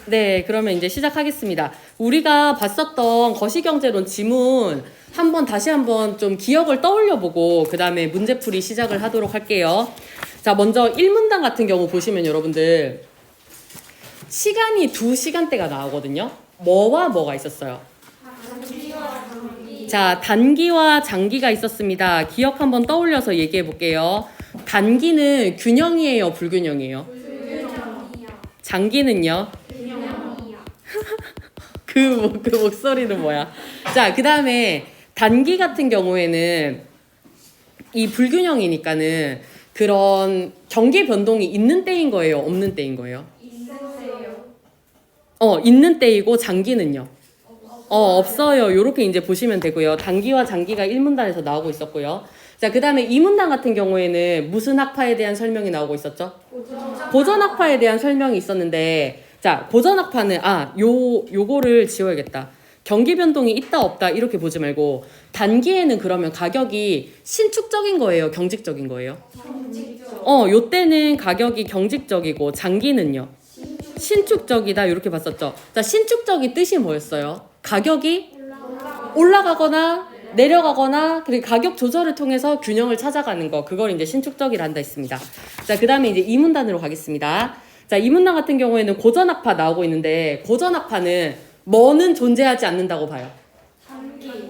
네, 그러면 이제 시작하겠습니다. 우리가 봤었던 거시경제론 지문 다시 한번 좀 기억을 떠올려보고 그 다음에 문제풀이 시작을 하도록 할게요. 자, 먼저 1문단 같은 경우 보시면 여러분들 시간이 2시간대가 나오거든요. 뭐와 뭐가 있었어요? 자, 단기와 장기가 있었습니다. 기억 한번 떠올려서 얘기해 볼게요. 단기는 균형이에요, 불균형이에요? 장기는요? 그 목소리는 뭐야? 자, 그 다음에 단기 같은 경우에는 이 불균형이니까는 그런 경기 변동이 있는 때인 거예요? 없는 때인 거예요? 있는 때이고 장기는요? 없어요. 요렇게 이제 보시면 되고요. 단기와 장기가 1문단에서 나오고 있었고요. 자, 그 다음에 2문단 같은 경우에는 무슨 학파에 대한 설명이 나오고 있었죠? 고전학파에 대한 설명이 있었는데, 자, 고전학파는, 요거를 지워야겠다. 경기 변동이 있다, 없다, 이렇게 보지 말고, 단기에는 그러면 가격이 신축적인 거예요? 경직적인 거예요? 요때는 가격이 경직적이고, 장기는요? 신축적이다, 이렇게 봤었죠. 자, 신축적이 뜻이 뭐였어요? 가격이 올라가거나 내려가거나 그리고 가격 조절을 통해서 균형을 찾아가는 거, 그걸 이제 신축적이란다 했습니다. 자, 그 다음에 이제 2문단으로 가겠습니다. 자, 2문단 같은 경우에는 고전학파 나오고 있는데, 고전학파는 뭐는 존재하지 않는다고 봐요?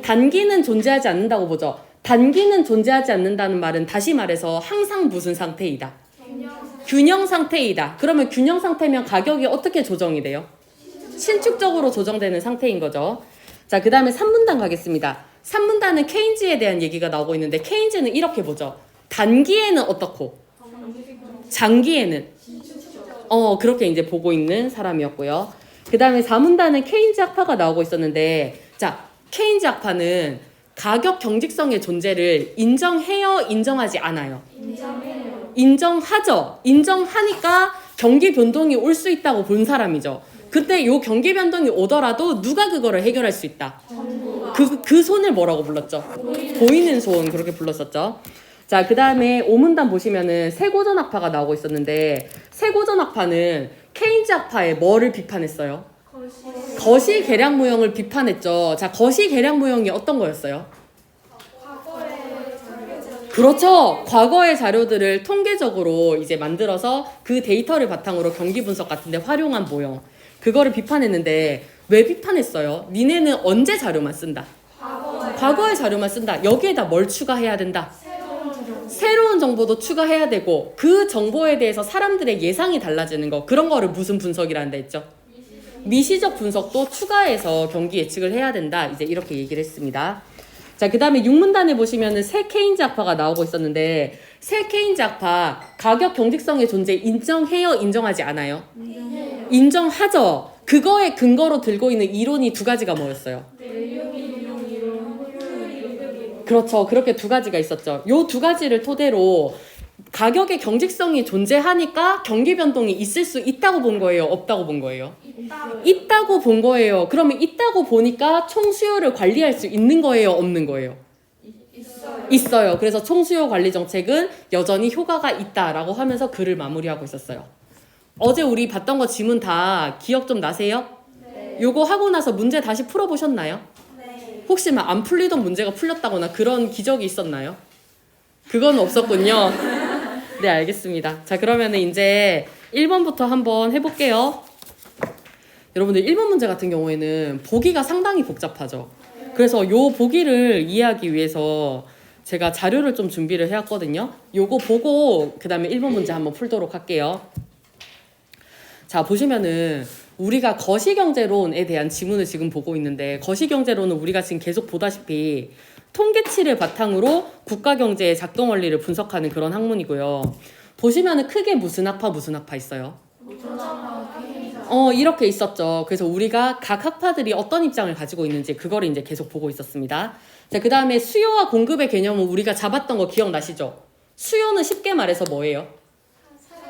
단기는 존재하지 않는다고 보죠. 단기는 존재하지 않는다는 말은 다시 말해서 항상 무슨 상태이다? 균형 상태이다. 그러면 균형 상태면 가격이 어떻게 조정이 돼요? 신축적으로 조정되는 상태인 거죠. 자, 그 다음에 3문단 가겠습니다. 3문단은 케인즈에 대한 얘기가 나오고 있는데, 케인즈는 이렇게 보죠. 단기에는 어떻고 장기에는 그렇게 이제 보고 있는 사람이었고요. 그 다음에 4문단은 케인즈 학파가 나오고 있었는데, 자, 케인즈 학파는 가격 경직성의 존재를 인정해요, 인정하지 않아요? 인정하죠. 인정하니까 경기 변동이 올 수 있다고 본 사람이죠. 그때 요 경기 변동이 오더라도 누가 그거를 해결할 수 있다? 그 손을 뭐라고 불렀죠? 보이는 손, 그렇게 불렀었죠. 자, 그 다음에 5문단 보시면은 세고전학파가 나오고 있었는데, 세고전학파는 케인즈 학파에 뭐를 비판했어요? 거시계량무형을 비판했죠. 자, 거시계량무형이 어떤 거였어요? 그렇죠. 과거의 자료들을 통계적으로 이제 만들어서 그 데이터를 바탕으로 경기 분석 같은 데 활용한 모형. 그거를 비판했는데, 왜 비판했어요? 니네는 언제 자료만 쓴다? 과거의 자료만 쓴다. 여기에다 뭘 추가해야 된다? 새로운 정보도 추가해야 되고, 그 정보에 대해서 사람들의 예상이 달라지는 거, 그런 거를 무슨 분석이라는데 했죠? 미시적 분석도 추가해서 경기 예측을 해야 된다. 이제 이렇게 얘기를 했습니다. 자, 그 다음에 6문단에 보시면은 새 케인즈 학파가 나오고 있었는데, 새 케인즈 학파 가격 경직성의 존재 인정해요, 인정하지 않아요? 인정하죠. 그거에 근거로 들고 있는 이론이 2가지가 뭐였어요? 그렇죠. 그렇게 2가지가 있었죠. 요 2가지를 토대로 가격의 경직성이 존재하니까 경기 변동이 있을 수 있다고 본 거예요? 없다고 본 거예요? 있다고 본 거예요. 그러면 있다고 보니까 총수요를 관리할 수 있는 거예요? 없는 거예요? 있어요. 그래서 총수요 관리 정책은 여전히 효과가 있다라고 하면서 글을 마무리하고 있었어요. 어제 우리 봤던 거 지문 다 기억 좀 나세요? 네. 요거 하고 나서 문제 다시 풀어보셨나요? 네. 혹시 막 안 풀리던 문제가 풀렸다거나 그런 기적이 있었나요? 그건 없었군요. 네, 알겠습니다. 자, 그러면은 이제 1번부터 한번 해볼게요. 여러분들 1번 문제 같은 경우에는 보기가 상당히 복잡하죠. 그래서 요 보기를 이해하기 위해서 제가 자료를 좀 준비를 해왔거든요. 요거 보고 그 다음에 1번 문제 한번 풀도록 할게요. 자, 보시면은 우리가 거시경제론에 대한 지문을 지금 보고 있는데, 거시경제론은 우리가 지금 계속 보다시피 통계치를 바탕으로 국가경제의 작동 원리를 분석하는 그런 학문이고요. 보시면은 크게 무슨 학파 있어요? 이렇게 있었죠. 그래서 우리가 각 학파들이 어떤 입장을 가지고 있는지 그거를 이제 계속 보고 있었습니다. 자, 그 다음에 수요와 공급의 개념은 우리가 잡았던 거 기억나시죠? 수요는 쉽게 말해서 뭐예요?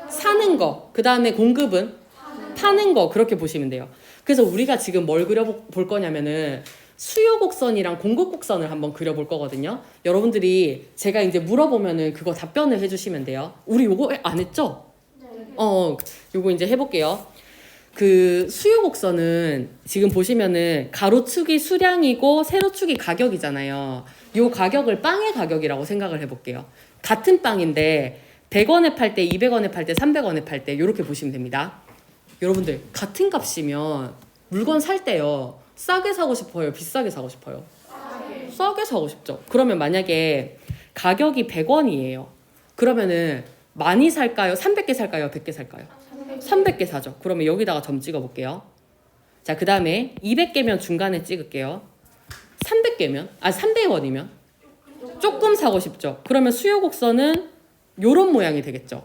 사는 거. 그 다음에 공급은 파는 거. 그렇게 보시면 돼요. 그래서 우리가 지금 뭘 그려볼 거냐면은 수요 곡선이랑 공급 곡선을 한번 그려볼 거거든요. 여러분들이 제가 이제 물어보면은 그거 답변을 해주시면 돼요. 우리 요거 안 했죠? 요거 이제 해볼게요. 그 수요 곡선은 지금 보시면은 가로축이 수량이고 세로축이 가격이잖아요. 요 가격을 빵의 가격이라고 생각을 해볼게요. 같은 빵인데 100원에 팔 때, 200원에 팔 때, 300원에 팔 때 이렇게 보시면 됩니다. 여러분들 같은 값이면 물건 살 때요. 싸게 사고 싶어요? 비싸게 사고 싶어요? 싸게 사고 싶죠. 그러면 만약에 가격이 100원이에요. 그러면은 많이 살까요? 300개 살까요? 100개 살까요? 300개 사죠. 그러면 여기다가 점 찍어 볼게요. 자, 그 다음에 200개면 중간에 찍을게요. 300개면? 300원이면? 조금 사고 싶죠. 그러면 수요 곡선은 요런 모양이 되겠죠.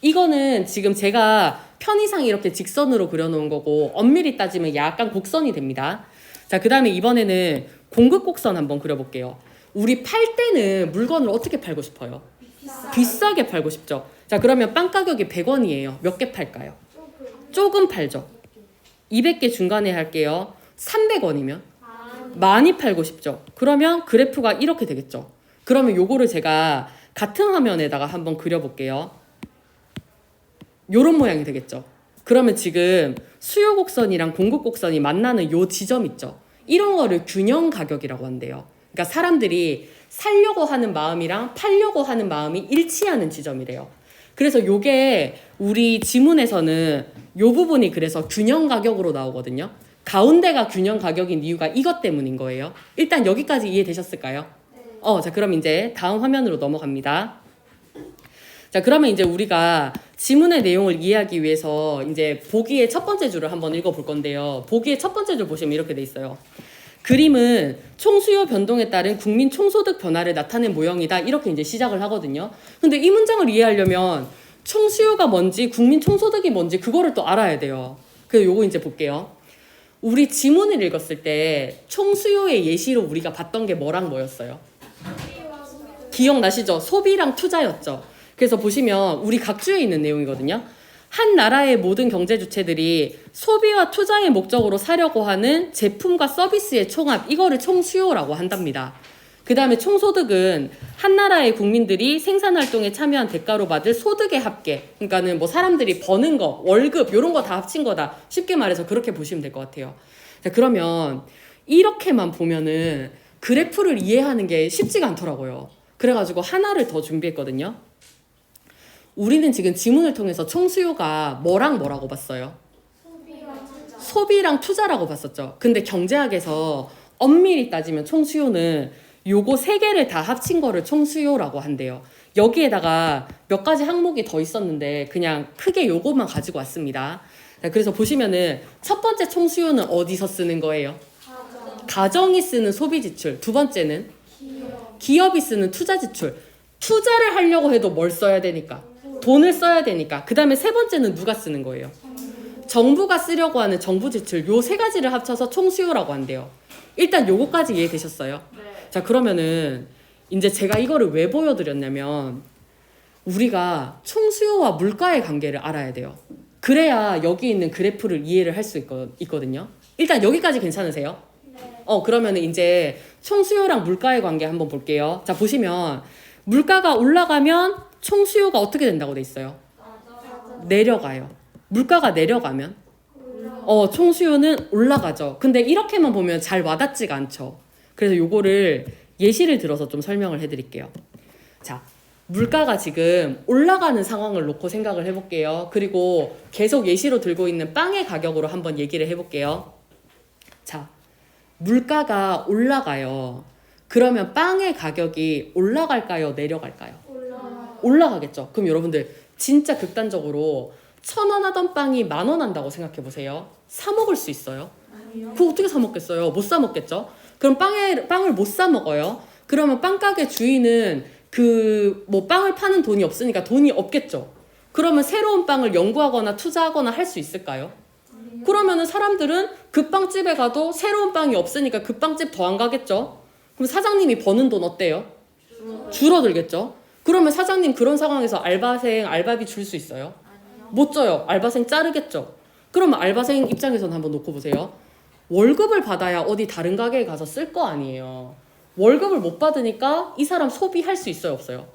이거는 지금 제가 편의상 이렇게 직선으로 그려놓은 거고 엄밀히 따지면 약간 곡선이 됩니다. 자, 그 다음에 이번에는 공급 곡선 한번 그려볼게요. 우리 팔 때는 물건을 어떻게 팔고 싶어요? 비싸게 팔고 싶죠. 자, 그러면 빵 가격이 100원이에요. 몇 개 팔까요? 조금 팔죠. 200개 중간에 할게요. 300원이면? 많이 팔고 싶죠. 그러면 그래프가 이렇게 되겠죠. 그러면 요거를 제가 같은 화면에다가 한번 그려볼게요. 요런 모양이 되겠죠. 그러면 지금 수요 곡선이랑 공급 곡선이 만나는 요 지점 있죠. 이런 거를 균형 가격이라고 한대요. 그러니까 사람들이 살려고 하는 마음이랑 팔려고 하는 마음이 일치하는 지점이래요. 그래서 요게 우리 지문에서는 요 부분이 그래서 균형 가격으로 나오거든요. 가운데가 균형 가격인 이유가 이것 때문인 거예요. 일단 여기까지 이해되셨을까요? 자, 그럼 이제 다음 화면으로 넘어갑니다. 자, 그러면 이제 우리가 지문의 내용을 이해하기 위해서 이제 보기의 첫 번째 줄을 한번 읽어볼 건데요. 보기의 첫 번째 줄 보시면 이렇게 돼 있어요. 그림은 총수요 변동에 따른 국민 총소득 변화를 나타낸 모형이다. 이렇게 이제 시작을 하거든요. 근데 이 문장을 이해하려면 총수요가 뭔지 국민 총소득이 뭔지 그거를 또 알아야 돼요. 그래서 요거 이제 볼게요. 우리 지문을 읽었을 때 총수요의 예시로 우리가 봤던 게 뭐랑 뭐였어요? 기억나시죠? 소비랑 투자였죠. 그래서 보시면 우리 각주에 있는 내용이거든요. 한 나라의 모든 경제 주체들이 소비와 투자의 목적으로 사려고 하는 제품과 서비스의 총합, 이거를 총수요라고 한답니다. 그 다음에 총소득은 한 나라의 국민들이 생산활동에 참여한 대가로 받을 소득의 합계, 그러니까는 뭐 사람들이 버는 거, 월급 이런 거 다 합친 거다. 쉽게 말해서 그렇게 보시면 될 것 같아요. 자, 그러면 이렇게만 보면은 그래프를 이해하는 게 쉽지가 않더라고요. 그래가지고 하나를 더 준비했거든요. 우리는 지금 지문을 통해서 총수요가 뭐랑 뭐라고 봤어요? 소비랑 투자라고 봤었죠. 근데 경제학에서 엄밀히 따지면 총수요는 요거 세 개를 다 합친 거를 총수요라고 한대요. 여기에다가 몇 가지 항목이 더 있었는데 그냥 크게 요것만 가지고 왔습니다. 그래서 보시면은 첫 번째 총수요는 어디서 쓰는 거예요? 가정이 쓰는 소비 지출. 두 번째는 기업이 쓰는 투자 지출. 투자를 하려고 해도 뭘 써야 되니까? 돈을 써야 되니까. 그 다음에 세 번째는 누가 쓰는 거예요? 정부가 쓰려고 하는 정부 지출. 요 세 가지를 합쳐서 총수요라고 한대요. 일단 요거까지 이해되셨어요? 네. 자, 그러면은 이제 제가 이거를 왜 보여드렸냐면 우리가 총수요와 물가의 관계를 알아야 돼요. 그래야 여기 있는 그래프를 이해를 할 수 있거든요. 일단 여기까지 괜찮으세요? 네. 그러면은 이제 총수요랑 물가의 관계 한번 볼게요. 자, 보시면 물가가 올라가면 총수요가 어떻게 된다고 돼 있어요? 내려가요. 물가가 내려가면 총수요는 올라가죠. 근데 이렇게만 보면 잘 와닿지가 않죠. 그래서 요거를 예시를 들어서 좀 설명을 해드릴게요. 자, 물가가 지금 올라가는 상황을 놓고 생각을 해볼게요. 그리고 계속 예시로 들고 있는 빵의 가격으로 한번 얘기를 해볼게요. 자, 물가가 올라가요. 그러면 빵의 가격이 올라갈까요? 내려갈까요? 올라가겠죠. 그럼 여러분들 진짜 극단적으로 1,000원 하던 빵이 10,000원 한다고 생각해 보세요. 사 먹을 수 있어요? 아니요. 그거 어떻게 사 먹겠어요? 못 사 먹겠죠. 그럼 빵을 못 사 먹어요. 그러면 빵가게 주인은 빵을 파는 돈이 없으니까 돈이 없겠죠. 그러면 새로운 빵을 연구하거나 투자하거나 할 수 있을까요? 아니요. 그러면은 사람들은 그 빵집에 가도 새로운 빵이 없으니까 그 빵집 더 안 가겠죠. 그럼 사장님이 버는 돈 어때요? 줄어들겠죠. 그러면 사장님 그런 상황에서 알바비 줄 수 있어요? 아니요. 못 줘요. 알바생 자르겠죠. 그러면 알바생 입장에서는 한번 놓고 보세요. 월급을 받아야 어디 다른 가게에 가서 쓸 거 아니에요. 월급을 못 받으니까 이 사람 소비할 수 있어요? 없어요?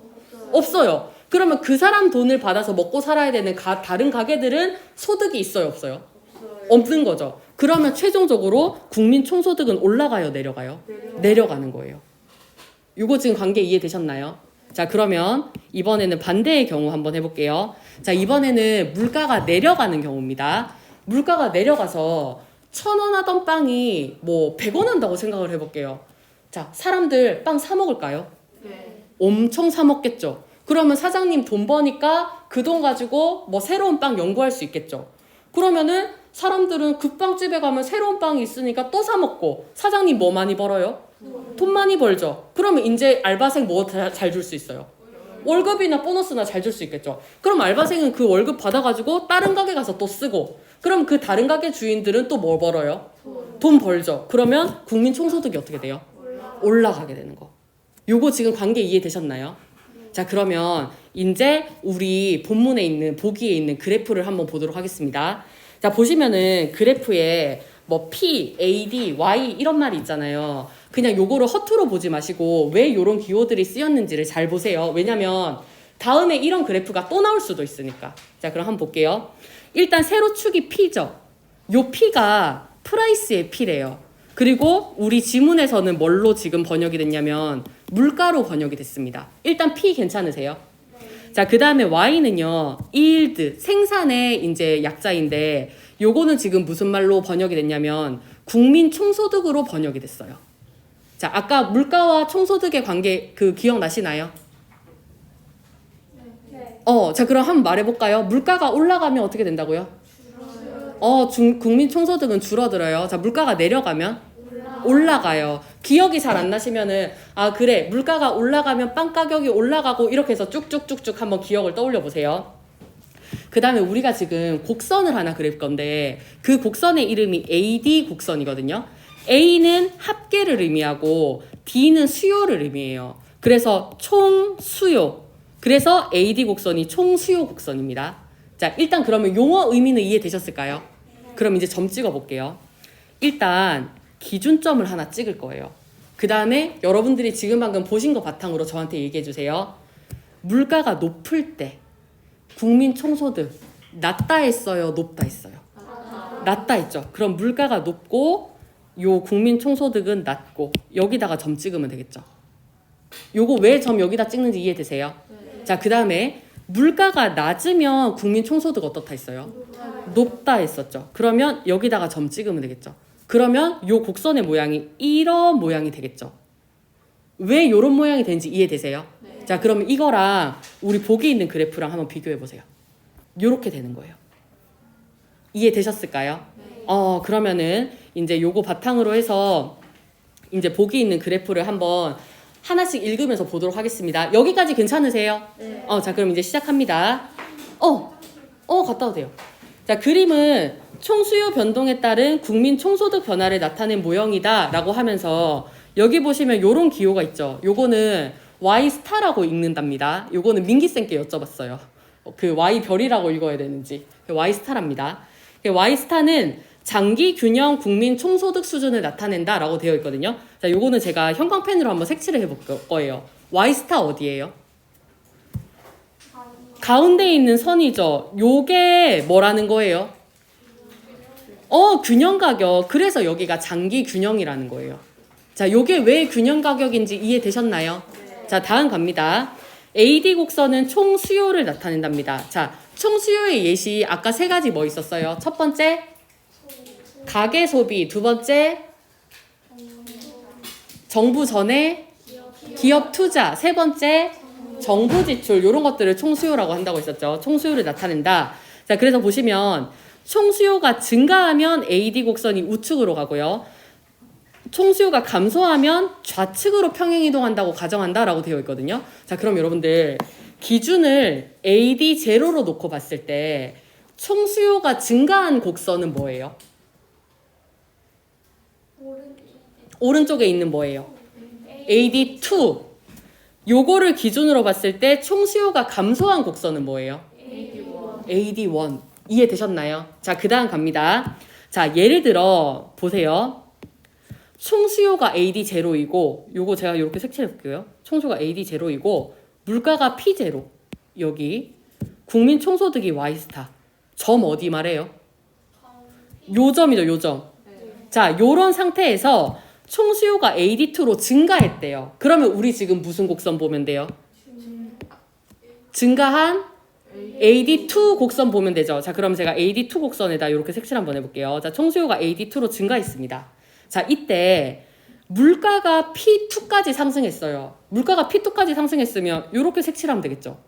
없어요. 그러면 그 사람 돈을 받아서 먹고 살아야 되는 다른 가게들은 소득이 있어요? 없어요? 없는 거죠. 그러면 최종적으로 국민 총소득은 올라가요, 내려가요? 내려가는 거예요. 이거 지금 관계 이해되셨나요? 자, 그러면 이번에는 반대의 경우 한번 해볼게요. 자, 이번에는 물가가 내려가는 경우입니다. 물가가 내려가서 1,000원 하던 빵이 뭐 100원 한다고 생각을 해볼게요. 자, 사람들 빵 사 먹을까요? 네. 엄청 사 먹겠죠. 그러면 사장님 돈 버니까 그 돈 가지고 뭐 새로운 빵 연구할 수 있겠죠. 그러면은 사람들은 그 빵집에 가면 새로운 빵이 있으니까 또 사 먹고, 사장님 뭐 많이 벌어요? 돈 많이 벌죠. 그러면 이제 알바생 뭐 잘 줄 수 있어요? 월급이나 보너스나 잘 줄 수 있겠죠. 그럼 알바생은 그 월급 받아가지고 다른 가게 가서 또 쓰고, 그럼 그 다른 가게 주인들은 또 뭐 벌어요? 돈 벌죠. 그러면 국민 총소득이 어떻게 돼요? 올라가게 되는 거. 요거 지금 관계 이해되셨나요? 자, 그러면 이제 우리 본문에 있는 보기에 있는 그래프를 한번 보도록 하겠습니다. 자, 보시면은 그래프에 뭐 P, A, D, Y 이런 말이 있잖아요. 그냥 요거를 허투루 보지 마시고 왜 요런 기호들이 쓰였는지를 잘 보세요. 왜냐면 다음에 이런 그래프가 또 나올 수도 있으니까. 자, 그럼 한번 볼게요. 일단 세로축이 P죠. 요 P가 프라이스의 P래요. 그리고 우리 지문에서는 뭘로 지금 번역이 됐냐면 물가로 번역이 됐습니다. 일단 P 괜찮으세요? 자, 그 다음에 Y는요, yield, 생산의 이제 약자인데, 요거는 지금 무슨 말로 번역이 됐냐면, 국민 총소득으로 번역이 됐어요. 자, 아까 물가와 총소득의 관계, 그 기억나시나요? 자, 그럼 한번 말해볼까요? 물가가 올라가면 어떻게 된다고요? 국민 총소득은 줄어들어요. 자, 물가가 내려가면? 올라가요. 기억이 잘 안 나시면은, 아, 그래, 물가가 올라가면 빵 가격이 올라가고, 이렇게 해서 쭉쭉쭉쭉 한번 기억을 떠올려 보세요. 그 다음에 우리가 지금 곡선을 하나 그릴 건데, 그 곡선의 이름이 AD 곡선이거든요. A는 합계를 의미하고, D는 수요를 의미해요. 그래서 총 수요. 그래서 AD 곡선이 총 수요 곡선입니다. 자, 일단 그러면 용어 의미는 이해되셨을까요? 그럼 이제 점 찍어 볼게요. 일단 기준점을 하나 찍을 거예요. 그 다음에 여러분들이 지금 방금 보신 거 바탕으로 저한테 얘기해 주세요. 물가가 높을 때 국민 총소득 낮다 했어요? 높다 했어요? 낮다 했죠. 그럼 물가가 높고 요 국민 총소득은 낮고, 여기다가 점 찍으면 되겠죠. 요거 왜 점 여기다 찍는지 이해되세요? 자, 그 다음에 물가가 낮으면 국민 총소득 어떻다 했어요? 높다 했었죠. 그러면 여기다가 점 찍으면 되겠죠. 그러면 요 곡선의 모양이 이런 모양이 되겠죠. 왜 이런 모양이 되는지 이해되세요? 네. 자, 그러면 이거랑 우리 보기 있는 그래프랑 한번 비교해 보세요. 요렇게 되는 거예요. 이해되셨을까요? 네. 그러면은 이제 요거 바탕으로 해서 이제 보기 있는 그래프를 한번 하나씩 읽으면서 보도록 하겠습니다. 여기까지 괜찮으세요? 네. 자, 그럼 이제 시작합니다. 갔다 오세요. 자, 그림은 총수요 변동에 따른 국민 총소득 변화를 나타낸 모형이다 라고 하면서, 여기 보시면 요런 기호가 있죠. 요거는 Y스타라고 읽는답니다. 요거는 민기쌤께 여쭤봤어요. 그 Y별이라고 읽어야 되는지. Y스타랍니다. Y스타는 장기 균형 국민 총소득 수준을 나타낸다 라고 되어 있거든요. 자, 요거는 제가 형광펜으로 한번 색칠을 해볼 거예요. Y스타 어디예요? 가운데 있는 선이죠. 요게 뭐라는 거예요? 균형 가격. 그래서 여기가 장기 균형이라는 거예요. 자, 요게 왜 균형 가격인지 이해되셨나요? 네. 자, 다음 갑니다. AD 곡선은 총 수요를 나타낸답니다. 자, 총 수요의 예시 아까 세 가지 뭐 있었어요? 첫 번째, 가계 소비. 두 번째, 정부 전에 기업 투자. 세 번째, 정부 지출. 이런 것들을 총 수요라고 한다고 했었죠. 총 수요를 나타낸다. 자, 그래서 보시면 총수요가 증가하면 AD 곡선이 우측으로 가고요. 총수요가 감소하면 좌측으로 평행이동한다고 가정한다라고 되어 있거든요. 자, 그럼 여러분들 기준을 AD 제로로 놓고 봤을 때 총수요가 증가한 곡선은 뭐예요? 오른쪽에 있는 뭐예요? AD2. 요거를 기준으로 봤을 때 총수요가 감소한 곡선은 뭐예요? AD1. 이해되셨나요? 자, 그 다음 갑니다. 자, 예를 들어 보세요. 총수요가 AD 제로이고, 요거 제가 이렇게 색칠해 볼게요. 총수요가 AD 제로이고 물가가 P 제로. 여기 국민 총소득이 Y스타. 점 어디 말해요? 요점이죠, 요점. 자, 요런 상태에서 총 수요가 AD2로 증가했대요. 그러면 우리 지금 무슨 곡선 보면 돼요? 증가한 AD2 곡선 보면 되죠. 자, 그럼 제가 AD2 곡선에다 이렇게 색칠 한번 해볼게요. 자, 총 수요가 AD2로 증가했습니다. 자, 이때 물가가 P2까지 상승했어요. 물가가 P2까지 상승했으면 이렇게 색칠하면 되겠죠.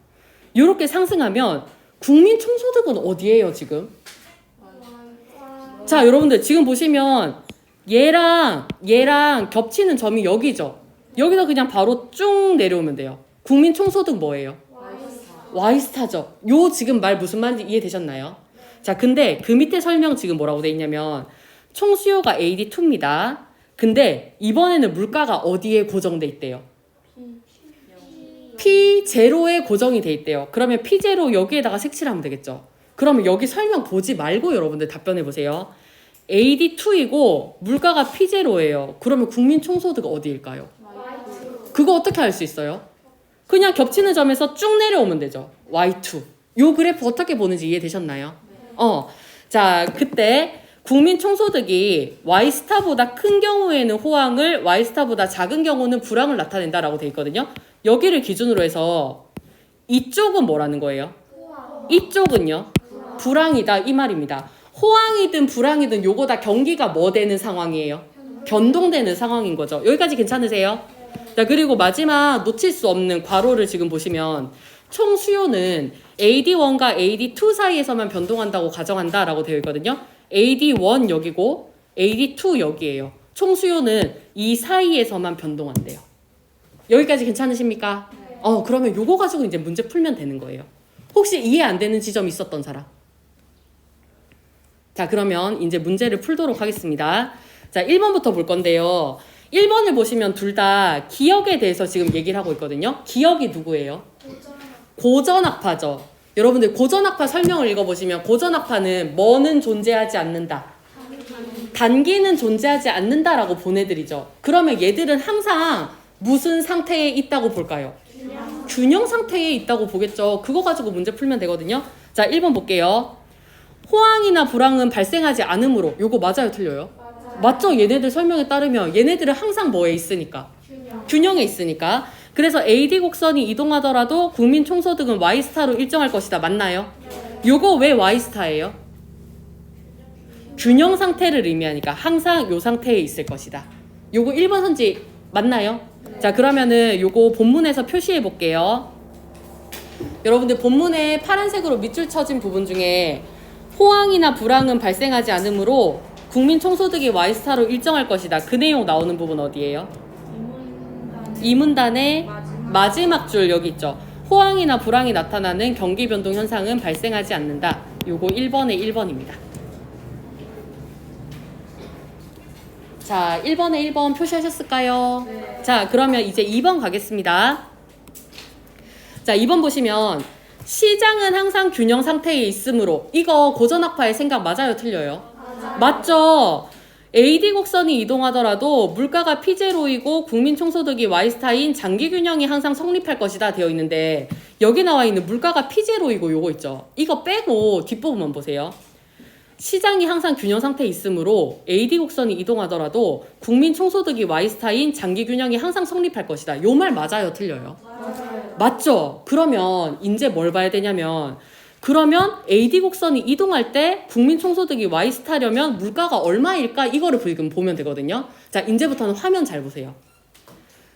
이렇게 상승하면 국민 총소득은 어디예요, 지금? 자, 여러분들 지금 보시면 얘랑 겹치는 점이 여기죠. 여기서 그냥 바로 쭉 내려오면 돼요. 국민 총소득 뭐예요? Y스타죠. 요 지금 말 무슨 말인지 이해되셨나요? 자, 근데 그 밑에 설명 지금 뭐라고 돼 있냐면 총 수요가 AD2입니다. 근데 이번에는 물가가 어디에 고정돼 있대요? P0에 고정이 돼 있대요. 그러면 P0 여기에다가 색칠하면 되겠죠. 그러면 여기 설명 보지 말고 여러분들 답변해 보세요. AD2이고 물가가 P0예요. 그러면 국민 총소득 어디일까요? 그거 어떻게 알 수 있어요? 그냥 겹치는 점에서 쭉 내려오면 되죠. Y2. 요 그래프 어떻게 보는지 이해되셨나요? 자, 그때 국민 총소득이 Y스타보다 큰 경우에는 호황을, Y스타보다 작은 경우는 불황을 나타낸다라고 돼 있거든요. 여기를 기준으로 해서 이쪽은 뭐라는 거예요? 이쪽은요? 불황이다 이 말입니다. 호황이든 불황이든 요거 다 경기가 뭐 되는 상황이에요? 변동되는 상황인 거죠. 여기까지 괜찮으세요? 자, 그리고 마지막 놓칠 수 없는 괄호를 지금 보시면 총 수요는 AD1과 AD2 사이에서만 변동한다고 가정한다라고 되어 있거든요. AD1 여기고 AD2 여기예요. 총 수요는 이 사이에서만 변동한대요. 여기까지 괜찮으십니까? 그러면 요거 가지고 이제 문제 풀면 되는 거예요. 혹시 이해 안 되는 지점 있었던 사람? 자, 그러면 이제 문제를 풀도록 하겠습니다. 자, 1번부터 볼 건데요. 1번을 보시면 둘 다 기역에 대해서 지금 얘기를 하고 있거든요. 기역이 누구예요? 고전학파죠. 여러분들 고전학파 설명을 읽어보시면 고전학파는 뭐는 존재하지 않는다. 단기는 존재하지 않는다라고 보내드리죠. 그러면 얘들은 항상 무슨 상태에 있다고 볼까요? 균형 상태에 있다고 보겠죠. 그거 가지고 문제 풀면 되거든요. 자, 1번 볼게요. 호황이나 불황은 발생하지 않으므로 요거 맞아요, 틀려요? 맞죠? 얘네들 설명에 따르면 얘네들은 항상 뭐에 있으니까? 균형에 있으니까. 그래서 AD 곡선이 이동하더라도 국민 총소득은 Y스타로 일정할 것이다. 맞나요? 요거 왜 Y스타예요? 균형 상태를 의미하니까 항상 요 상태에 있을 것이다. 요거 1번 선지 맞나요? 자, 그러면은 요거 본문에서 표시해 볼게요. 여러분들 본문에 파란색으로 밑줄 쳐진 부분 중에 호황이나 불황은 발생하지 않으므로 국민 총소득이 Y스타로 일정할 것이다. 그 내용 나오는 부분 어디예요? 이 문단의 마지막 줄 여기 있죠. 호황이나 불황이 나타나는 경기 변동 현상은 발생하지 않는다. 요거 1번의 1번입니다. 자, 1번에 1번 표시하셨을까요? 네. 자, 그러면 이제 2번 가겠습니다. 자, 2번 보시면 시장은 항상 균형 상태에 있으므로 이거 고전학파의 생각 맞아요, 틀려요? 맞죠? AD 곡선이 이동하더라도 물가가 P0이고 국민 총소득이 Y스타인 장기 균형이 항상 성립할 것이다 되어 있는데 여기 나와 있는 물가가 P0이고 요거 있죠. 이거 빼고 뒷부분만 보세요. 시장이 항상 균형 상태에 있으므로 AD 곡선이 이동하더라도 국민 총소득이 Y스타인 장기 균형이 항상 성립할 것이다. 요 말 맞아요, 틀려요? 맞죠? 그러면 이제 뭘 봐야 되냐면 그러면 AD 곡선이 이동할 때 국민 총소득이 Y스타려면 물가가 얼마일까? 이거를 지금 보면 되거든요. 자, 이제부터는 화면 잘 보세요.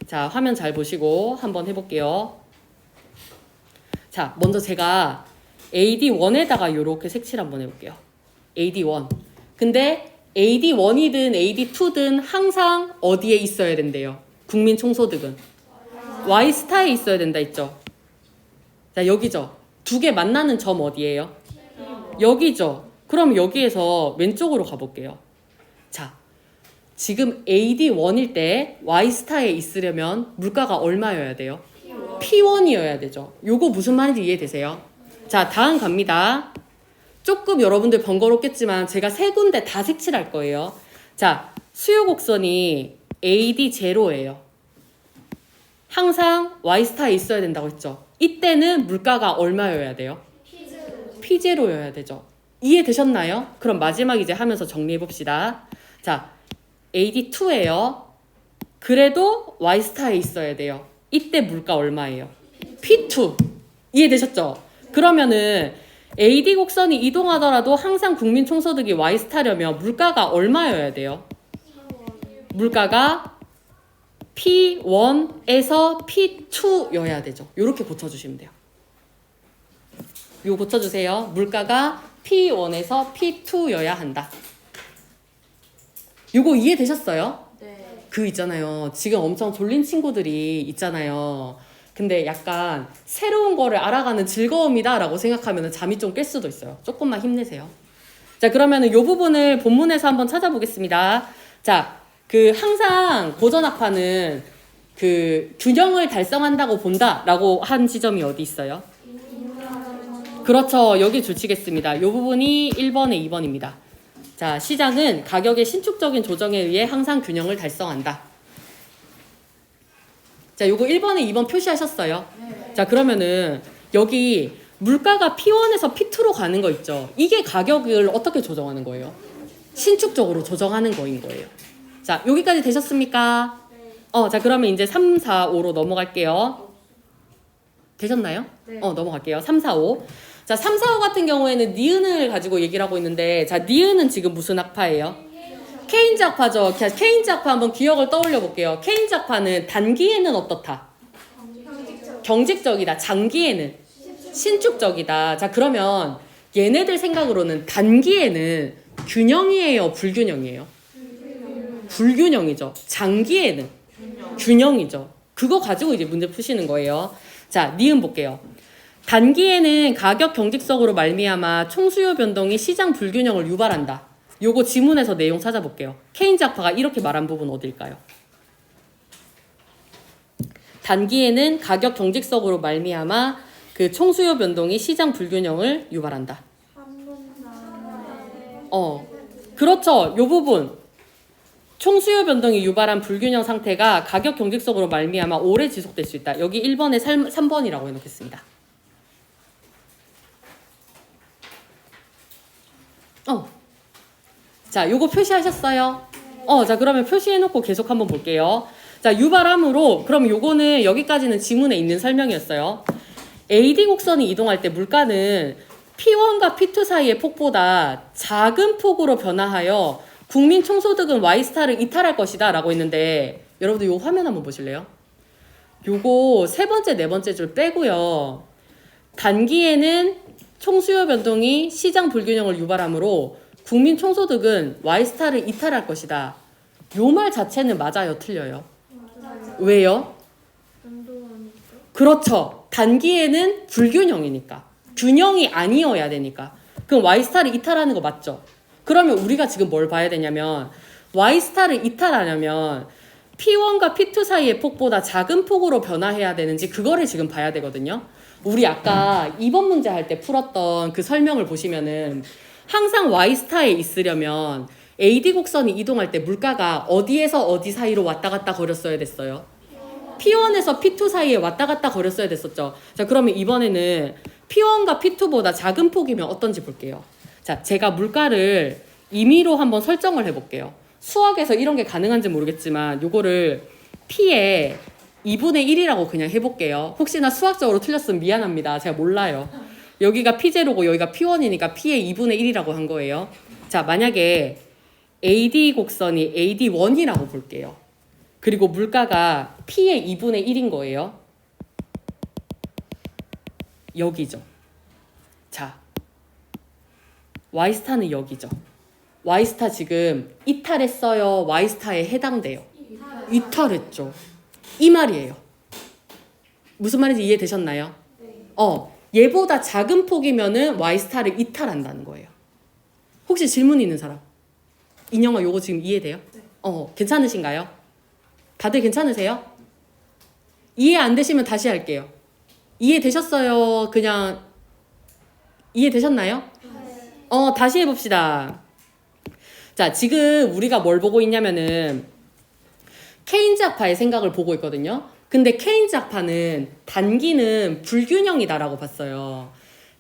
자, 화면 잘 보시고 한번 해볼게요. 자, 먼저 제가 AD1에다가 이렇게 색칠 한번 해볼게요. AD1. 근데 AD1이든 AD2든 항상 어디에 있어야 된대요? 국민 총소득은 Y스타에 있어야 된다 했죠. 자, 여기죠. 두 개 만나는 점 어디예요? 여기죠. 그럼 여기에서 왼쪽으로 가볼게요. 자, 지금 AD1일 때 Y스타에 있으려면 물가가 얼마여야 돼요? P1이어야 되죠. 요거 무슨 말인지 이해되세요? 자, 다음 갑니다. 조금 여러분들 번거롭겠지만 제가 세 군데 다 색칠할 거예요. 자, 수요 곡선이 AD0예요. 항상 Y스타에 있어야 된다고 했죠. 이때는 물가가 얼마여야 돼요? P0여야 되죠. 이해되셨나요? 그럼 마지막 이제 하면서 정리해 봅시다. 자, AD2예요. 그래도 Y스타에 있어야 돼요. 이때 물가 얼마예요? P2. 이해되셨죠? 그러면은 AD 곡선이 이동하더라도 항상 국민 총소득이 Y스타려면 물가가 얼마여야 돼요? 물가가 P1에서 P2여야 되죠. 이렇게 고쳐주시면 돼요. 이거 고쳐주세요. 물가가 P1에서 P2여야 한다. 이거 이해되셨어요? 네. 그 있잖아요. 지금 엄청 졸린 친구들이 있잖아요. 근데 약간 새로운 거를 알아가는 즐거움이다 라고 생각하면 잠이 좀 깰 수도 있어요. 조금만 힘내세요. 자, 그러면은 이 부분을 본문에서 한번 찾아보겠습니다. 자, 그 항상 고전학파는 그 균형을 달성한다고 본다라고 한 지점이 어디 있어요? 그렇죠. 여기 줄치겠습니다. 이 부분이 1번에 2번입니다. 자, 시장은 가격의 신축적인 조정에 의해 항상 균형을 달성한다. 자, 요거 1번에 2번 표시하셨어요? 네. 자, 그러면은 여기 물가가 P1에서 P2로 가는 거 있죠? 이게 가격을 어떻게 조정하는 거예요? 신축적으로 조정하는 거인 거예요. 자, 여기까지 되셨습니까? 자, 그러면 이제 3, 4, 5로 넘어갈게요. 되셨나요? 네. 넘어갈게요. 3, 4, 5. 자, 3, 4, 5 같은 경우에는 니은을 가지고 얘기를 하고 있는데, 자, 니은은 지금 무슨 학파예요? 케인즈 학파죠. 케인즈 학파 한번 기억을 떠올려 볼게요. 케인즈 학파는 단기에는 어떻다? 경직적이다. 장기에는 신축적이다. 자, 그러면 얘네들 생각으로는 단기에는 균형이에요? 불균형이에요? 불균형이죠. 장기에는 균형이죠. 그거 가지고 이제 문제 푸시는 거예요. 자, 니은 볼게요. 단기에는 가격 경직성으로 말미암아 총수요 변동이 시장 불균형을 유발한다. 요거 지문에서 내용 찾아볼게요. 케인즈 학파가 이렇게 말한 부분 어딜까요? 단기에는 가격 경직성으로 말미암아 그 총수요 변동이 시장 불균형을 유발한다. 그렇죠. 요 부분. 총수요 변동이 유발한 불균형 상태가 가격 경직성으로 말미암아 오래 지속될 수 있다. 여기 1번에 3번이라고 해놓겠습니다. 자, 요거 표시하셨어요? 자, 그러면 표시해놓고 계속 한번 볼게요. 자, 유발함으로, 그럼 요거는 여기까지는 지문에 있는 설명이었어요. AD 곡선이 이동할 때 물가는 P1과 P2 사이의 폭보다 작은 폭으로 변화하여 국민 총소득은 Y스타를 이탈할 것이다 라고 했는데, 여러분들 요 화면 한번 보실래요? 요거 세 번째, 네 번째 줄 빼고요. 단기에는 총수요 변동이 시장 불균형을 유발하므로 국민 총소득은 Y스타를 이탈할 것이다. 요 말 자체는 맞아요? 틀려요? 왜요? 그렇죠. 단기에는 불균형이니까. 균형이 아니어야 되니까. 그럼 Y스타를 이탈하는 거 맞죠? 그러면 우리가 지금 뭘 봐야 되냐면 Y스타를 이탈하려면 P1과 P2 사이의 폭보다 작은 폭으로 변화해야 되는지 그거를 지금 봐야 되거든요. 우리 아까 2번 문제 할 때 풀었던 그 설명을 보시면은 항상 Y스타에 있으려면 AD 곡선이 이동할 때 물가가 어디에서 어디 사이로 왔다 갔다 거렸어야 됐어요? P1에서 P2 사이에 왔다 갔다 거렸어야 됐었죠. 자, 그러면 이번에는 P1과 P2보다 작은 폭이면 어떤지 볼게요. 자, 제가 물가를 임의로 한번 설정을 해볼게요. 수학에서 이런 게 가능한지 모르겠지만 요거를 P에 2분의 1이라고 그냥 해볼게요. 혹시나 수학적으로 틀렸으면 미안합니다. 제가 몰라요. 여기가 P0고 여기가 P1이니까 P의 2분의 1이라고 한 거예요. 자, 만약에 AD 곡선이 AD1이라고 볼게요. 그리고 물가가 P의 2분의 1인 거예요. 여기죠. 자, Y스타는 여기죠. Y스타 지금 이탈했어요? Y스타에 해당돼요? 이탈했죠. 이 말이에요. 무슨 말인지 이해되셨나요? 얘보다 작은 폭이면은 Y스타를 이탈한다는 거예요. 혹시 질문 있는 사람? 인영아, 요거 지금 이해돼요? 괜찮으신가요? 다들 괜찮으세요? 이해 안 되시면 다시 할게요. 이해되셨어요? 그냥 이해되셨나요? 다시 해봅시다. 자, 지금 우리가 뭘 보고 있냐면은 케인즈 학파의 생각을 보고 있거든요. 근데 케인즈 학파는 단기는 불균형이다라고 봤어요.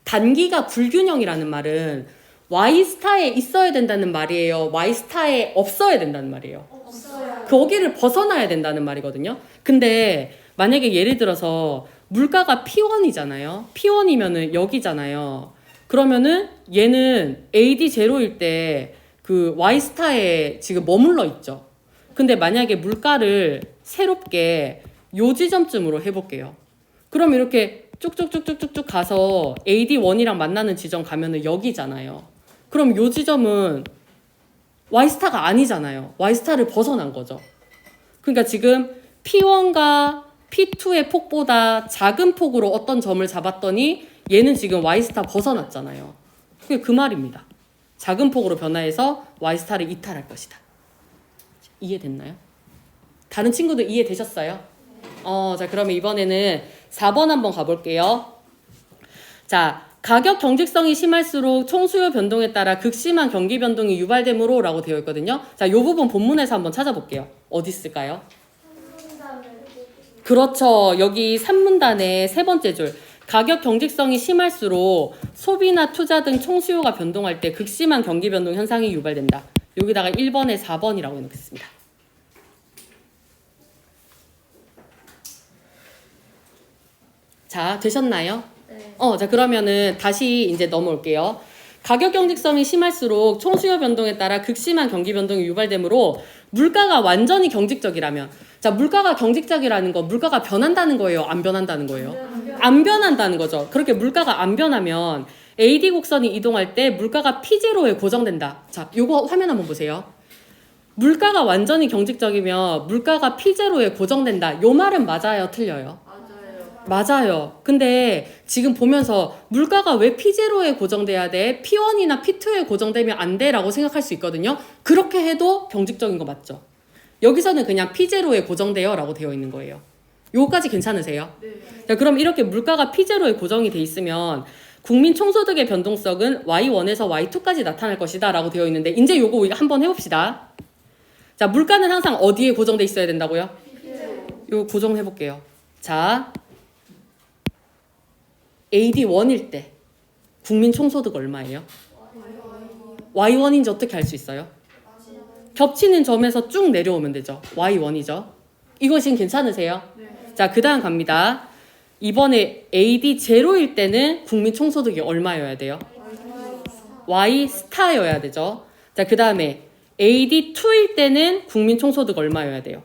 단기가 불균형이라는 말은 Y 스타에 있어야 된다는 말이에요. Y 스타에 없어야 된다는 말이에요. 없어요. 거기를 벗어나야 된다는 말이거든요. 근데 만약에 예를 들어서 물가가 P1이잖아요. P1이면은 여기잖아요. 그러면은 얘는 AD 제로일 때 그 Y 스타에 지금 머물러 있죠. 근데 만약에 물가를 새롭게 요 지점쯤으로 해볼게요. 그럼 이렇게 쭉쭉쭉쭉쭉 가서 AD1이랑 만나는 지점 가면은 여기잖아요. 그럼 요 지점은 Y스타가 아니잖아요. Y스타를 벗어난 거죠. 그러니까 지금 P1과 P2의 폭보다 작은 폭으로 어떤 점을 잡았더니 얘는 지금 Y스타 벗어났잖아요. 그게 그 말입니다. 작은 폭으로 변화해서 Y스타를 이탈할 것이다. 이해됐나요? 다른 친구들 이해되셨어요? 자, 그러면 이번에는 4번 한번 가볼게요. 자, 가격 경직성이 심할수록 총수요 변동에 따라 극심한 경기 변동이 유발되므로 라고 되어 있거든요. 자, 이 부분 본문에서 한번 찾아볼게요. 어디 있을까요? 그렇죠. 여기 3문단의 세 번째 줄. 가격 경직성이 심할수록 소비나 투자 등 총수요가 변동할 때 극심한 경기 변동 현상이 유발된다. 여기다가 1번에 4번이라고 해놓겠습니다. 자, 되셨나요? 네. 자, 그러면은 다시 이제 넘어올게요. 가격 경직성이 심할수록 총수요 변동에 따라 극심한 경기 변동이 유발되므로 물가가 완전히 경직적이라면, 자, 물가가 경직적이라는 거, 물가가 변한다는 거예요? 안 변한다는 거예요? 안 변한다는 거죠. 그렇게 물가가 안 변하면 AD 곡선이 이동할 때 물가가 P0에 고정된다. 자, 요거 화면 한번 보세요. 물가가 완전히 경직적이면 물가가 P0에 고정된다. 요 말은 맞아요? 틀려요? 맞아요. 근데 지금 보면서 물가가 왜 P0에 고정돼야 돼? P1이나 P2에 고정되면 안 돼? 라고 생각할 수 있거든요. 그렇게 해도 경직적인 거 맞죠? 여기서는 그냥 P0에 고정돼요 라고 되어 있는 거예요. 요거까지 괜찮으세요? 네. 자, 그럼 이렇게 물가가 P0에 고정이 돼 있으면 국민 총소득의 변동성은 Y1에서 Y2까지 나타날 것이다 라고 되어 있는데, 이제 요거 한번 해봅시다. 자, 물가는 항상 어디에 고정돼 있어야 된다고요? 요거 고정해 볼게요. 자, AD1일 때 국민 총소득 얼마예요? Y1인지 어떻게 알 수 있어요? 겹치는 점에서 쭉 내려오면 되죠. Y1이죠. 이거 지금 괜찮으세요? 네. 자, 그 다음 갑니다. 이번에 AD 제로일 때는 국민 총소득이 얼마여야 돼요? Y 스타여야 되죠. 자, 그 다음에 AD 2일 때는 국민 총소득 얼마여야 돼요?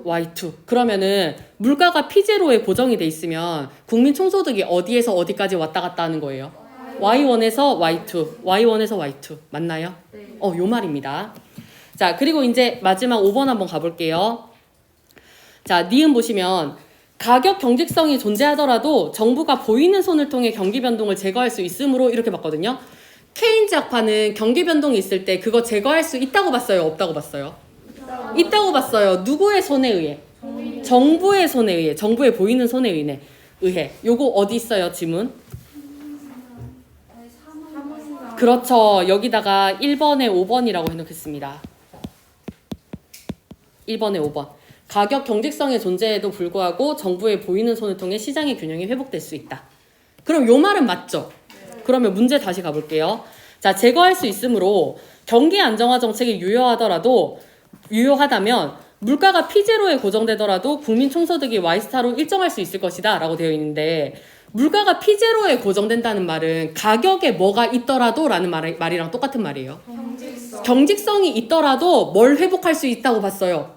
Y2. 그러면은 물가가 P0에 고정이 돼 있으면 국민 총소득이 어디에서 어디까지 왔다 갔다 하는 거예요? Y1에서 Y2, Y1에서 Y2. 맞나요? 네. 요 말입니다. 자, 그리고 이제 마지막 5번 한번 가볼게요. 자, 니은 보시면 가격 경직성이 존재하더라도 정부가 보이는 손을 통해 경기 변동을 제거할 수 있으므로 이렇게 봤거든요. 케인즈 학파는 경기 변동이 있을 때 그거 제거할 수 있다고 봤어요? 없다고 봤어요? 있다고 봤어요. 누구의 손에 의해? 정부의 손에 의해. 정부의 보이는 손에 의해. 요거 어디 있어요? 지문? 그렇죠. 여기다가 1번에 5번이라고 해놓겠습니다. 1번에 5번. 가격 경직성의 존재에도 불구하고 정부의 보이는 손을 통해 시장의 균형이 회복될 수 있다. 그럼 요 말은 맞죠? 그러면 문제 다시 가볼게요. 자, 제거할 수 있으므로 경기 안정화 정책이 유효하다면 물가가 P0에 고정되더라도 국민 총소득이 Y스타로 일정할 수 있을 것이다 라고 되어 있는데, 물가가 P0에 고정된다는 말은 가격에 뭐가 있더라도 라는 말이랑 똑같은 말이에요. 경직성이 있더라도 뭘 회복할 수 있다고 봤어요?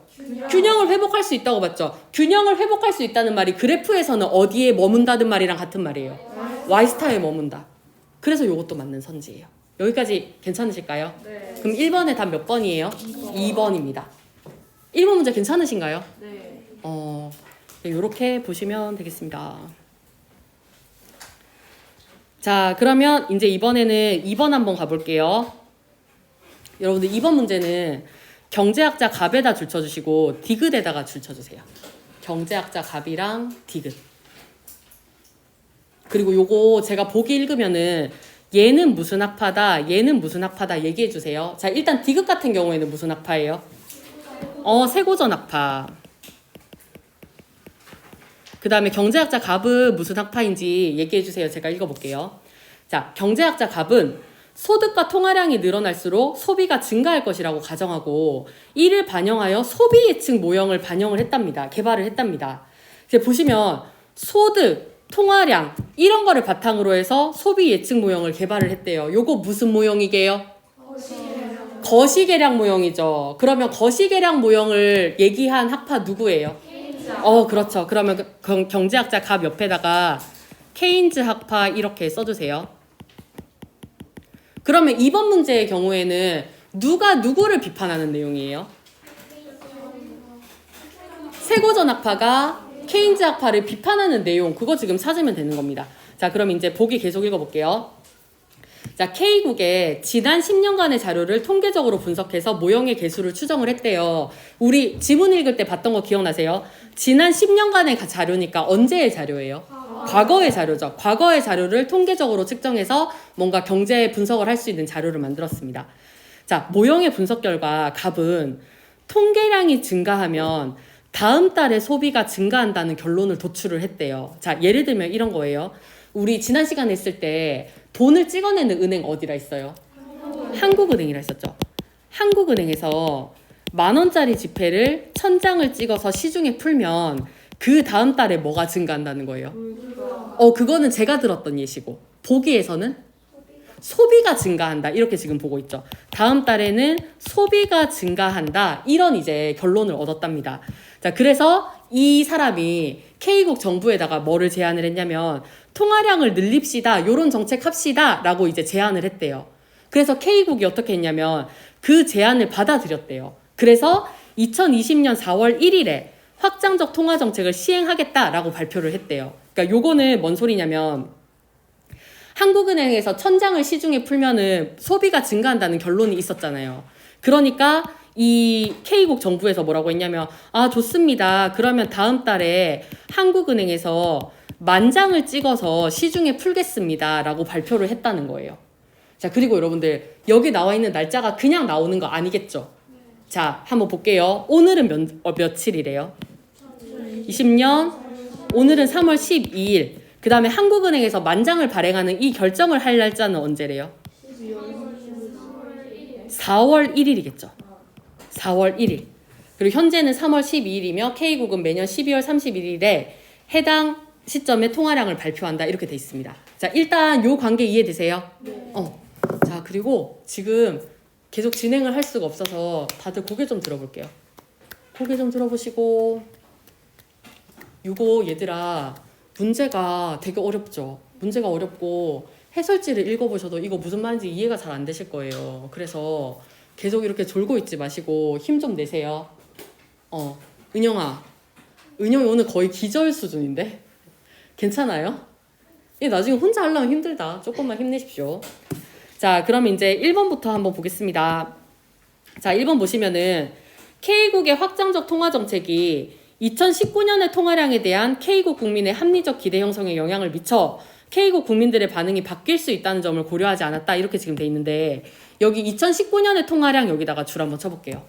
균형을 회복할 수 있다고 봤죠. 균형을 회복할 수 있다는 말이 그래프에서는 어디에 머문다는 말이랑 같은 말이에요. Y스타에 머문다. 그래서 이것도 맞는 선지예요. 여기까지 괜찮으실까요? 네. 그럼 1번의 답 몇 번이에요? 2번입니다. 1번 문제 괜찮으신가요? 네. 이렇게 보시면 되겠습니다. 자, 그러면 이제 이번에는 2번 한번 가볼게요. 여러분들 2번 문제는 경제학자 갑에다 줄 쳐주시고 디귿에다가 줄 쳐주세요. 경제학자 갑이랑 디귿. 그리고 요거 제가 보기 읽으면은 얘는 무슨 학파다, 얘는 무슨 학파다 얘기해 주세요. 자, 일단 디귿 같은 경우에는 무슨 학파예요? 세고전 학파. 그 다음에 경제학자 갑은 무슨 학파인지 얘기해 주세요. 제가 읽어볼게요. 자, 경제학자 갑은 소득과 통화량이 늘어날수록 소비가 증가할 것이라고 가정하고 이를 반영하여 소비 예측 모형을 반영을 했답니다. 개발을 했답니다. 이제 보시면 소득, 통화량 이런 거를 바탕으로 해서 소비 예측 모형을 개발을 했대요. 요거 무슨 모형이게요? 거시계량 모형이죠. 그러면 거시계량 모형을 얘기한 학파 누구예요? 그렇죠. 그러면 경제학자 갑 옆에다가 케인즈 학파 이렇게 써주세요. 그러면 이번 문제의 경우에는 누가 누구를 비판하는 내용이에요? 세고전 학파가 케인즈 학파를 비판하는 내용, 그거 지금 찾으면 되는 겁니다. 자, 그럼 이제 보기 계속 읽어볼게요. 자, K국의 지난 10년간의 자료를 통계적으로 분석해서 모형의 개수를 추정을 했대요. 우리 지문 읽을 때 봤던 거 기억나세요? 지난 10년간의 자료니까 언제의 자료예요? 과거의 자료죠. 과거의 자료를 통계적으로 측정해서 뭔가 경제 분석을 할 수 있는 자료를 만들었습니다. 자, 모형의 분석 결과 갑은 통계량이 증가하면 다음 달에 소비가 증가한다는 결론을 도출을 했대요. 자, 예를 들면 이런 거예요. 우리 지난 시간에 했을 때 돈을 찍어내는 은행 어디라 있어요? 한국은행이라 했었죠. 한국은행에서 10,000원짜리 지폐를 1000장을 찍어서 시중에 풀면 그 다음 달에 뭐가 증가한다는 거예요? 그거는 제가 들었던 예시고, 보기에서는 소비가 증가한다 이렇게 지금 보고 있죠. 다음 달에는 소비가 증가한다 이런 이제 결론을 얻었답니다. 자, 그래서 이 사람이 K국 정부에다가 뭐를 제안을 했냐면 통화량을 늘립시다, 요런 정책 합시다 라고 이제 제안을 했대요. 그래서 K국이 어떻게 했냐면 그 제안을 받아들였대요. 그래서 2020년 4월 1일에 확장적 통화 정책을 시행하겠다라고 발표를 했대요. 그러니까 요거는 뭔 소리냐면 한국은행에서 1000장을 시중에 풀면은 소비가 증가한다는 결론이 있었잖아요. 그러니까 이 K국 정부에서 뭐라고 했냐면 좋습니다. 그러면 다음 달에 한국은행에서 10,000장을 찍어서 시중에 풀겠습니다 라고 발표를 했다는 거예요. 자, 그리고 여러분들 여기 나와 있는 날짜가 그냥 나오는 거 아니겠죠? 자, 한번 볼게요. 오늘은 며칠이래요? 20년, 오늘은 3월 12일. 그 다음에 한국은행에서 10,000장을 발행하는 이 결정을 할 날짜는 언제래요? 4월 1일이겠죠. 4월 1일. 그리고 현재는 3월 12일이며 K국은 매년 12월 31일에 해당 시점에 통화량을 발표한다 이렇게 돼 있습니다. 자, 일단 요 관계 이해되세요? 네. 자, 그리고 지금 계속 진행을 할 수가 없어서 다들 고개 좀 들어볼게요. 고개 좀 들어보시고, 요거 얘들아 문제가 되게 어렵죠. 문제가 어렵고 해설지를 읽어보셔도 이거 무슨 말인지 이해가 잘 안 되실 거예요. 그래서 계속 이렇게 졸고 있지 마시고 힘 좀 내세요. 은영아, 은영이 오늘 거의 기절 수준인데? 괜찮아요? 나중에 혼자 하려면 힘들다. 조금만 힘내십시오. 자, 그럼 이제 1번부터 한번 보겠습니다. 자, 1번 보시면은 K국의 확장적 통화 정책이 2019년의 통화량에 대한 K국 국민의 합리적 기대 형성에 영향을 미쳐 K국 국민들의 반응이 바뀔 수 있다는 점을 고려하지 않았다 이렇게 지금 돼 있는데, 여기 2019년의 통화량 여기다가 줄 한번 쳐볼게요.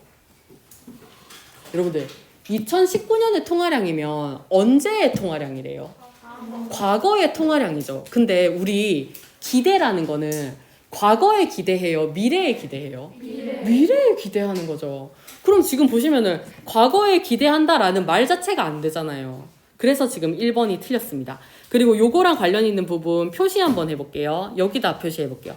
여러분들 2019년의 통화량이면 언제의 통화량이래요? 과거의 통화량이죠. 근데 우리 기대라는 거는 과거에 기대해요? 미래에 기대해요? 미래에 기대하는 거죠. 그럼 지금 보시면은 과거에 기대한다라는 말 자체가 안 되잖아요. 그래서 지금 1번이 틀렸습니다. 그리고 요거랑 관련 있는 부분 표시 한번 해볼게요. 여기다 표시해볼게요.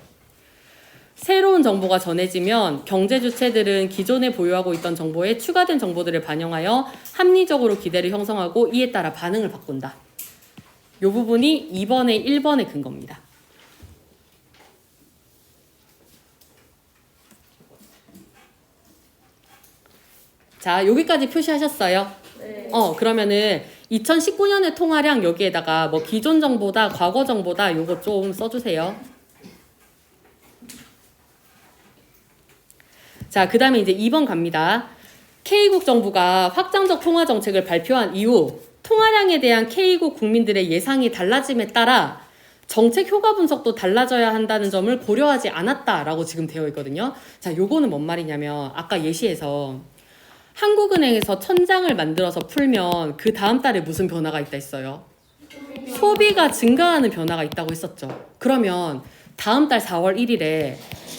새로운 정보가 전해지면 경제 주체들은 기존에 보유하고 있던 정보에 추가된 정보들을 반영하여 합리적으로 기대를 형성하고 이에 따라 반응을 바꾼다. 요 부분이 2번의 1번의 근거입니다. 자, 여기까지 표시하셨어요? 네. 그러면은 2019년의 통화량 여기에다가 뭐 기존 정보다 과거 정보다 요거 좀 써주세요. 자, 그 다음에 이제 2번 갑니다. K국 정부가 확장적 통화 정책을 발표한 이후 통화량에 대한 K국 국민들의 예상이 달라짐에 따라 정책 효과 분석도 달라져야 한다는 점을 고려하지 않았다라고 지금 되어 있거든요. 자, 요거는 뭔 말이냐면 아까 예시에서 한국은행에서 1000장을 만들어서 풀면 그 다음 달에 무슨 변화가 있다 했어요? 소비가 증가하는 변화가 있다고 했었죠. 그러면 다음 달 4월 1일에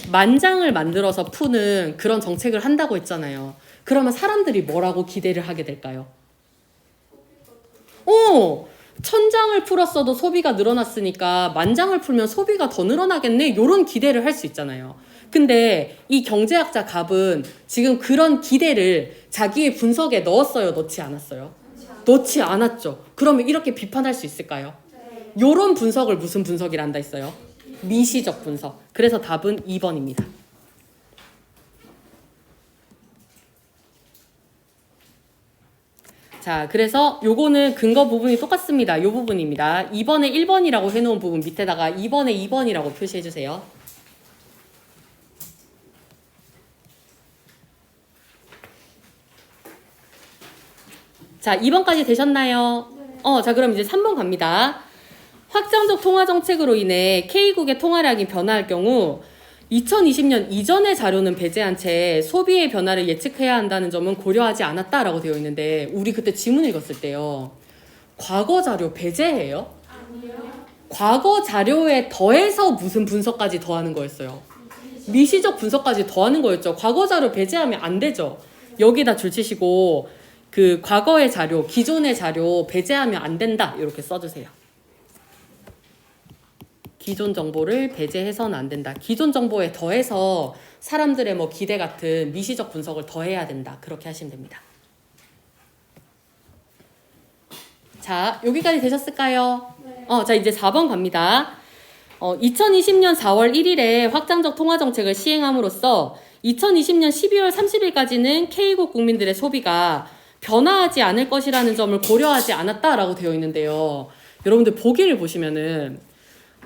만장을 만들어서 푸는 그런 정책을 한다고 했잖아요. 그러면 사람들이 뭐라고 기대를 하게 될까요? 천장을 풀었어도 소비가 늘어났으니까 만장을 풀면 소비가 더 늘어나겠네? 이런 기대를 할 수 있잖아요. 근데 이 경제학자 갑은 지금 그런 기대를 자기의 분석에 넣었어요? 넣지 않았어요? 넣지 않았죠. 그러면 이렇게 비판할 수 있을까요? 요런 분석을 무슨 분석이라 한다 했어요? 미시적 분석. 그래서 답은 2번입니다. 자, 그래서 요거는 근거 부분이 똑같습니다. 요 부분입니다. 2번에 1번이라고 해놓은 부분 밑에다가 2번에 2번이라고 표시해주세요. 자, 2번까지 되셨나요? 자, 그럼 이제 3번 갑니다. 확장적 통화 정책으로 인해 K국의 통화량이 변화할 경우 2020년 이전의 자료는 배제한 채 소비의 변화를 예측해야 한다는 점은 고려하지 않았다라고 되어 있는데 우리 그때 지문 읽었을 때요. 과거 자료 배제해요? 아니요. 과거 자료에 더해서 무슨 분석까지 더하는 거였어요? 미시적 분석까지 더하는 거였죠. 과거 자료 배제하면 안 되죠. 여기다 줄치시고 그 과거의 자료, 기존의 자료 배제하면 안 된다. 이렇게 써주세요. 기존 정보를 배제해서는 안 된다. 기존 정보에 더해서 사람들의 뭐 기대 같은 미시적 분석을 더해야 된다. 그렇게 하시면 됩니다. 자, 여기까지 되셨을까요? 네. 자, 이제 4번 갑니다. 2020년 4월 1일에 확장적 통화 정책을 시행함으로써 2020년 12월 30일까지는 K국 국민들의 소비가 변화하지 않을 것이라는 점을 고려하지 않았다라고 되어 있는데요. 여러분들 보기를 보시면은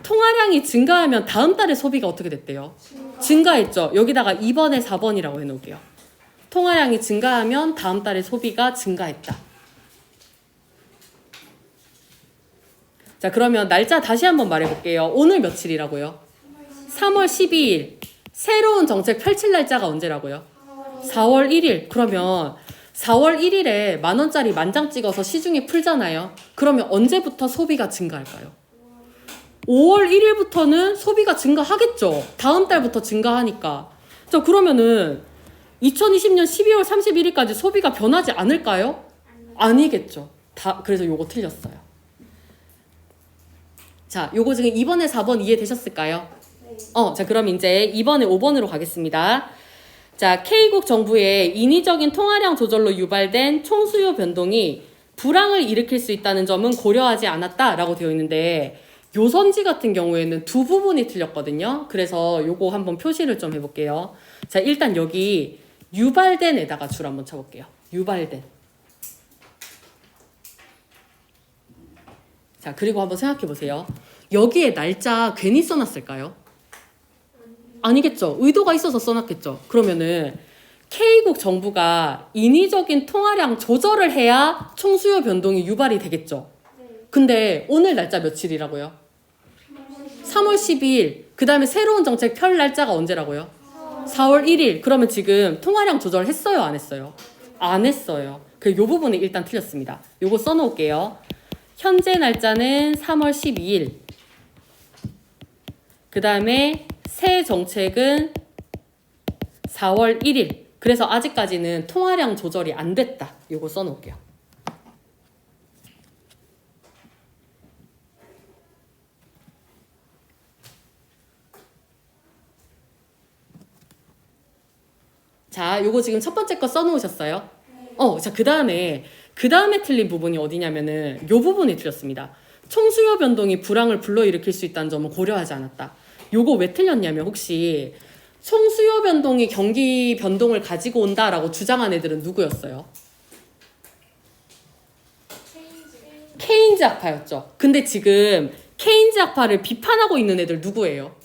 통화량이 증가하면 다음 달에 소비가 어떻게 됐대요? 증가했죠. 여기다가 2번에 4번이라고 해놓을게요. 통화량이 증가하면 다음 달에 소비가 증가했다. 자, 그러면 날짜 다시 한번 말해볼게요. 오늘 며칠이라고요? 3월 12일. 새로운 정책 펼칠 날짜가 언제라고요? 4월 1일. 그러면 4월 1일에 10,000원짜리 만장 찍어서 시중에 풀잖아요. 그러면 언제부터 소비가 증가할까요? 5월 1일부터는 소비가 증가하겠죠. 다음 달부터 증가하니까. 자, 그러면은 2020년 12월 31일까지 소비가 변하지 않을까요? 아니겠죠. 그래서 요거 틀렸어요. 자, 요거 지금 2번에 4번 이해되셨을까요? 네. 자, 그럼 이제 2번에 5번으로 가겠습니다. 자, K국 정부의 인위적인 통화량 조절로 유발된 총수요 변동이 불황을 일으킬 수 있다는 점은 고려하지 않았다라고 되어 있는데 요선지 같은 경우에는 두 부분이 틀렸거든요. 그래서 요거 한번 표시를 좀 해볼게요. 자, 일단 여기 유발된에다가 줄 한번 쳐볼게요. 유발된. 자, 그리고 한번 생각해 보세요. 여기에 날짜 괜히 써놨을까요? 아니겠죠. 의도가 있어서 써놨겠죠. 그러면은 K국 정부가 인위적인 통화량 조절을 해야 총수요 변동이 유발이 되겠죠. 근데 오늘 날짜 며칠이라고요? 3월 12일. 그 다음에 새로운 정책 펼 날짜가 언제라고요? 4월 1일. 그러면 지금 통화량 조절했어요? 안 했어요? 안 했어요. 요 부분이 일단 틀렸습니다. 요거 써놓을게요. 현재 날짜는 3월 12일. 그 다음에 새 정책은 4월 1일. 그래서 아직까지는 통화량 조절이 안 됐다. 요거 써놓을게요. 자, 요거 지금 첫 번째 거 써놓으셨어요? 자, 그 다음에 틀린 부분이 어디냐면은 요 부분이 틀렸습니다. 총수요 변동이 불황을 불러일으킬 수 있다는 점은 고려하지 않았다. 요거 왜 틀렸냐면 혹시 총수요 변동이 경기 변동을 가지고 온다라고 주장한 애들은 누구였어요? 케인즈 학파였죠. 근데 지금 케인즈 학파를 비판하고 있는 애들 누구예요?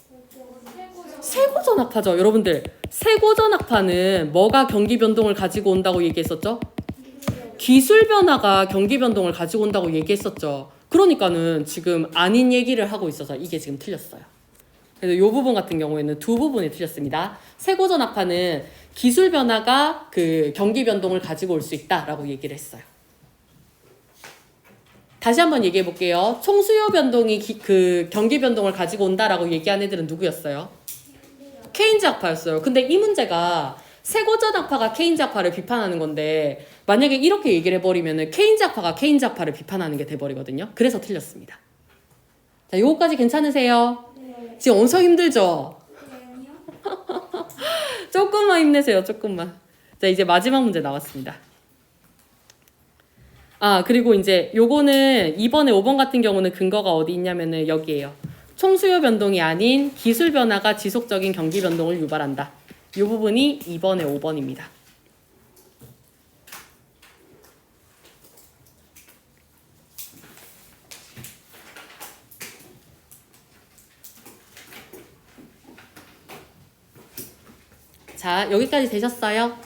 세고전 학파죠. 여러분들, 세고전 학파는 뭐가 경기 변동을 가지고 온다고 얘기했었죠? 기술 변화가 경기 변동을 가지고 온다고 얘기했었죠. 그러니까는 지금 아닌 얘기를 하고 있어서 이게 지금 틀렸어요. 그래서 이 부분 같은 경우에는 두 부분이 틀렸습니다. 세고전 학파는 기술 변화가 그 경기 변동을 가지고 올 수 있다라고 얘기를 했어요. 다시 한번 얘기해 볼게요. 총수요 변동이 그 경기 변동을 가지고 온다라고 얘기한 애들은 누구였어요? 케인즈 학파였어요. 근데 이 문제가 세고전 학파가 케인즈 학파를 비판하는 건데 만약에 이렇게 얘기를 해버리면은 케인즈 학파가 케인즈 학파를 비판하는 게 돼버리거든요. 그래서 틀렸습니다. 자, 요거까지 괜찮으세요? 네. 지금 엄청 힘들죠? 아니요. 조금만 힘내세요. 조금만. 자, 이제 마지막 문제 나왔습니다. 아, 그리고 이제 요거는 2번에 5번 같은 경우는 근거가 어디 있냐면은 여기에요. 총수요 변동이 아닌 기술 변화가 지속적인 경기 변동을 유발한다. 이 부분이 2번에 5번입니다. 자, 여기까지 되셨어요?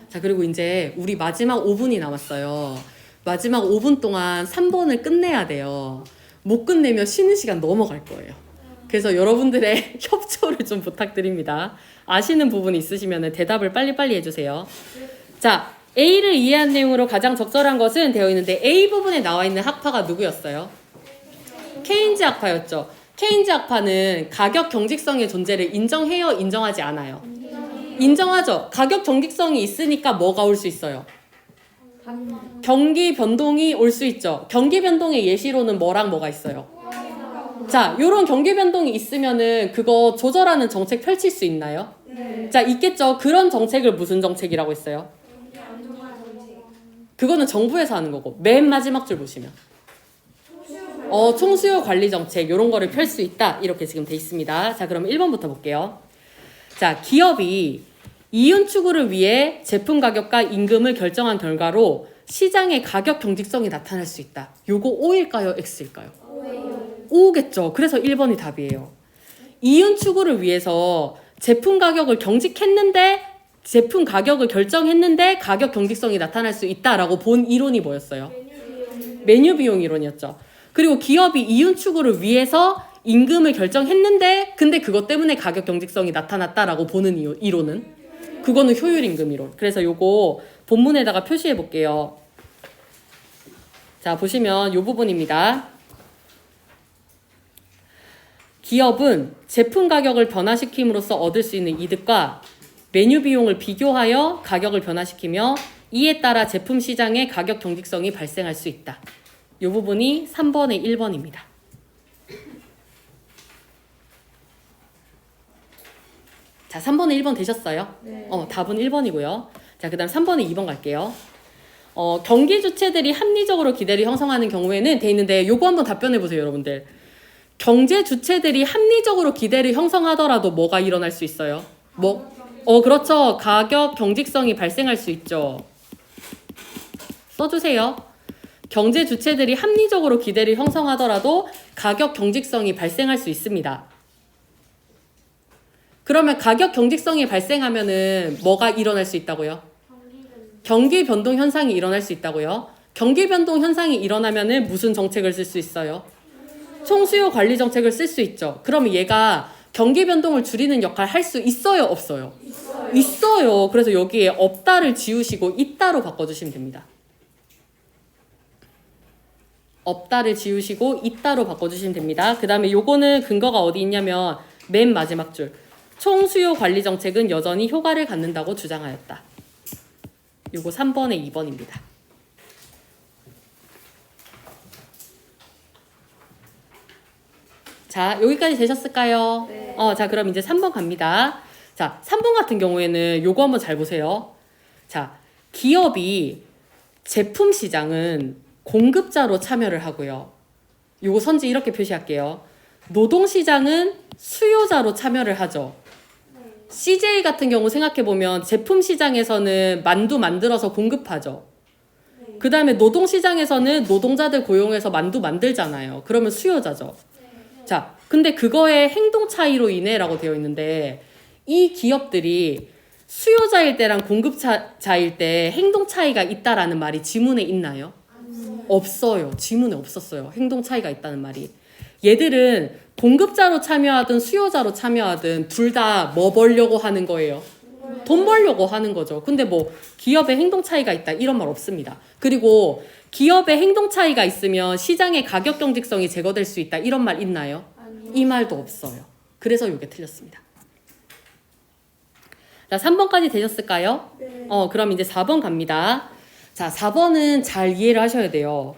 자, 그리고 이제 우리 마지막 5분이 남았어요. 마지막 5분 동안 3번을 끝내야 돼요. 못 끝내면 쉬는 시간 넘어갈 거예요. 그래서 여러분들의 협조를 좀 부탁드립니다. 아시는 부분이 있으시면 대답을 빨리빨리 해주세요. 자, A를 이해한 내용으로 가장 적절한 것은 되어 있는데 A 부분에 나와 있는 학파가 누구였어요? 케인즈 학파였죠. 케인즈 학파는 가격 경직성의 존재를 인정해요? 인정하지 않아요? 인정하죠. 가격 경직성이 있으니까 뭐가 올 수 있어요? 경기 변동이 올 수 있죠. 경기 변동의 예시로는 뭐랑 뭐가 있어요? 자, 요런 경기 변동이 있으면은 그거 조절하는 정책 펼칠 수 있나요? 네. 자, 있겠죠. 그런 정책을 무슨 정책이라고 했어요? 그거는 정부에서 하는 거고 맨 마지막 줄 보시면 총수요 관리 정책 요런 거를 펼 수 있다. 이렇게 지금 돼 있습니다. 자, 그럼 1번부터 볼게요. 자, 기업이 이윤 추구를 위해 제품 가격과 임금을 결정한 결과로 시장의 가격 경직성이 나타날 수 있다. 요거 O일까요? X일까요? O겠죠. 그래서 1번이 답이에요. 이윤 추구를 위해서 제품 가격을 경직했는데 제품 가격을 결정했는데 가격 경직성이 나타날 수 있다라고 본 이론이 뭐였어요? 메뉴 비용 이론이었죠. 그리고 기업이 이윤 추구를 위해서 임금을 결정했는데 근데 그것 때문에 가격 경직성이 나타났다라고 보는 이론은 그거는 효율 임금 이론. 그래서 요거 본문에다가 표시해 볼게요. 자, 보시면 요 부분입니다. 기업은 제품 가격을 변화시킴으로써 얻을 수 있는 이득과 메뉴 비용을 비교하여 가격을 변화시키며 이에 따라 제품 시장의 가격 경직성이 발생할 수 있다. 이 부분이 3번의 1번입니다. 자, 3번에 1번 되셨어요? 네. 답은 1번이고요. 자, 그 다음 3번에 2번 갈게요. 경기 주체들이 합리적으로 기대를 형성하는 경우에는 돼 있는데 요거 한번 답변해 보세요, 여러분들. 경제 주체들이 합리적으로 기대를 형성하더라도 뭐가 일어날 수 있어요? 그렇죠. 가격 경직성이 발생할 수 있죠. 써주세요. 경제 주체들이 합리적으로 기대를 형성하더라도 가격 경직성이 발생할 수 있습니다. 그러면 가격 경직성이 발생하면은 뭐가 일어날 수 있다고요? 경기 변동 현상이 일어날 수 있다고요? 경기 변동 현상이 일어나면은 무슨 정책을 쓸 수 있어요? 총수요 관리 정책을 쓸 수 있죠. 그러면 얘가 경기 변동을 줄이는 역할 할 수 있어요? 없어요? 있어요. 그래서 여기에 없다를 지우시고 있다로 바꿔주시면 됩니다. 없다를 지우시고 있다로 바꿔주시면 됩니다. 그 다음에 요거는 근거가 어디 있냐면 맨 마지막 줄. 총수요 관리 정책은 여전히 효과를 갖는다고 주장하였다. 요거 3번에 2번입니다. 자, 여기까지 되셨을까요? 네. 자, 그럼 이제 3번 갑니다. 자, 3번 같은 경우에는 요거 한번 잘 보세요. 자, 기업이 제품 시장은 공급자로 참여를 하고요. 요거 선지 이렇게 표시할게요. 노동 시장은 수요자로 참여를 하죠. CJ 같은 경우 생각해보면 제품 시장에서는 만두 만들어서 공급하죠. 그 다음에 노동 시장에서는 노동자들 고용해서 만두 만들잖아요. 그러면 수요자죠. 자, 근데 그거의 행동 차이로 인해 라고 되어 있는데 이 기업들이 수요자일 때랑 공급자일 때 행동 차이가 있다라는 말이 지문에 있나요? 없어요. 지문에 없었어요. 행동 차이가 있다는 말이. 얘들은 공급자로 참여하든 수요자로 참여하든 둘 다 뭐 벌려고 하는 거예요? 돈 벌려고 하는 거죠. 근데 뭐 기업의 행동 차이가 있다 이런 말 없습니다. 그리고 기업의 행동 차이가 있으면 시장의 가격 경직성이 제거될 수 있다. 이런 말 있나요? 아니요. 이 말도 없어요. 그래서 이게 틀렸습니다. 자, 3번까지 되셨을까요? 네. 그럼 이제 4번 갑니다. 자, 4번은 잘 이해를 하셔야 돼요.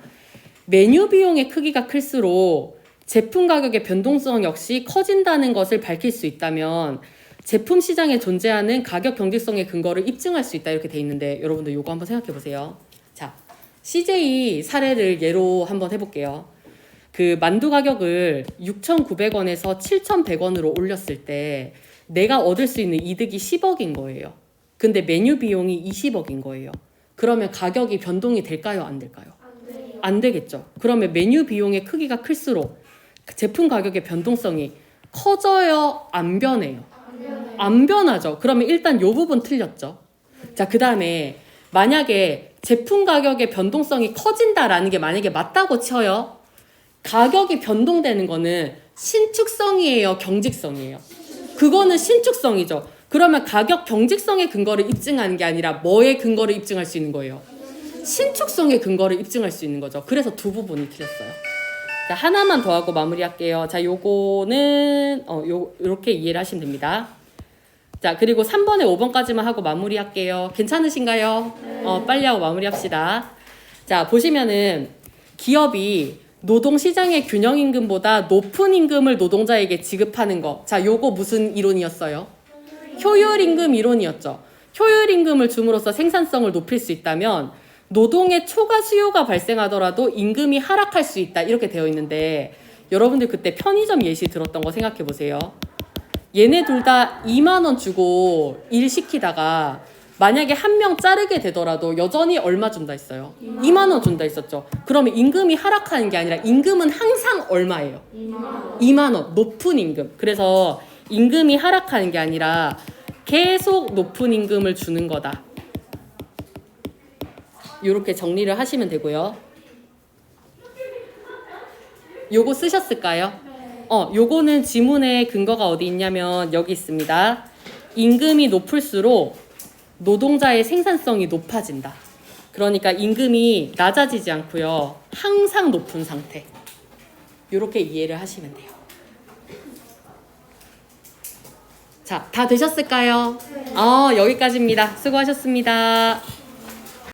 메뉴 비용의 크기가 클수록 제품 가격의 변동성 역시 커진다는 것을 밝힐 수 있다면 제품 시장에 존재하는 가격 경직성의 근거를 입증할 수 있다. 이렇게 돼 있는데 여러분들 이거 한번 생각해 보세요. 자, CJ 사례를 예로 한번 해볼게요. 그 만두 가격을 6,900원에서 7,100원으로 올렸을 때 내가 얻을 수 있는 이득이 10억인 거예요. 근데 메뉴 비용이 20억인 거예요. 그러면 가격이 변동이 될까요? 안 될까요? 안 돼요. 안 되겠죠. 그러면 메뉴 비용의 크기가 클수록 제품 가격의 변동성이 커져요? 안 변해요? 안 돼요. 안 변하죠. 그러면 일단 이 부분 틀렸죠. 자, 그 다음에 만약에 제품 가격의 변동성이 커진다라는 게 만약에 맞다고 쳐요. 가격이 변동되는 거는 신축성이에요? 경직성이에요? 그거는 신축성이죠. 그러면 가격 경직성의 근거를 입증하는 게 아니라 뭐의 근거를 입증할 수 있는 거예요? 신축성의 근거를 입증할 수 있는 거죠. 그래서 두 부분이 틀렸어요. 자, 하나만 더 하고 마무리할게요. 자, 요거는 요렇게 이해를 하시면 됩니다. 자, 그리고 3번에 5번까지만 하고 마무리할게요. 괜찮으신가요? 네. 빨리 하고 마무리합시다. 자, 보시면은 기업이 노동시장의 균형임금보다 높은 임금을 노동자에게 지급하는 거. 자, 요거 무슨 이론이었어요? 효율임금 이론이었죠. 효율임금을 줌으로써 생산성을 높일 수 있다면 노동의 초과 수요가 발생하더라도 임금이 하락할 수 있다. 이렇게 되어 있는데 여러분들 그때 편의점 예시 들었던 거 생각해 보세요. 얘네 둘 다 2만 원 주고 일 시키다가 만약에 한 명 자르게 되더라도 여전히 얼마 준다 했어요? 2만 원 준다 했었죠. 그러면 임금이 하락하는 게 아니라 임금은 항상 얼마예요? 2만 원. 2만 원, 높은 임금. 그래서 임금이 하락하는 게 아니라 계속 높은 임금을 주는 거다. 이렇게 정리를 하시면 되고요. 요거 쓰셨을까요? 요거는 지문의 근거가 어디 있냐면 여기 있습니다. 임금이 높을수록 노동자의 생산성이 높아진다. 그러니까 임금이 낮아지지 않고요. 항상 높은 상태. 이렇게 이해를 하시면 돼요. 자, 다 되셨을까요? 여기까지입니다. 수고하셨습니다.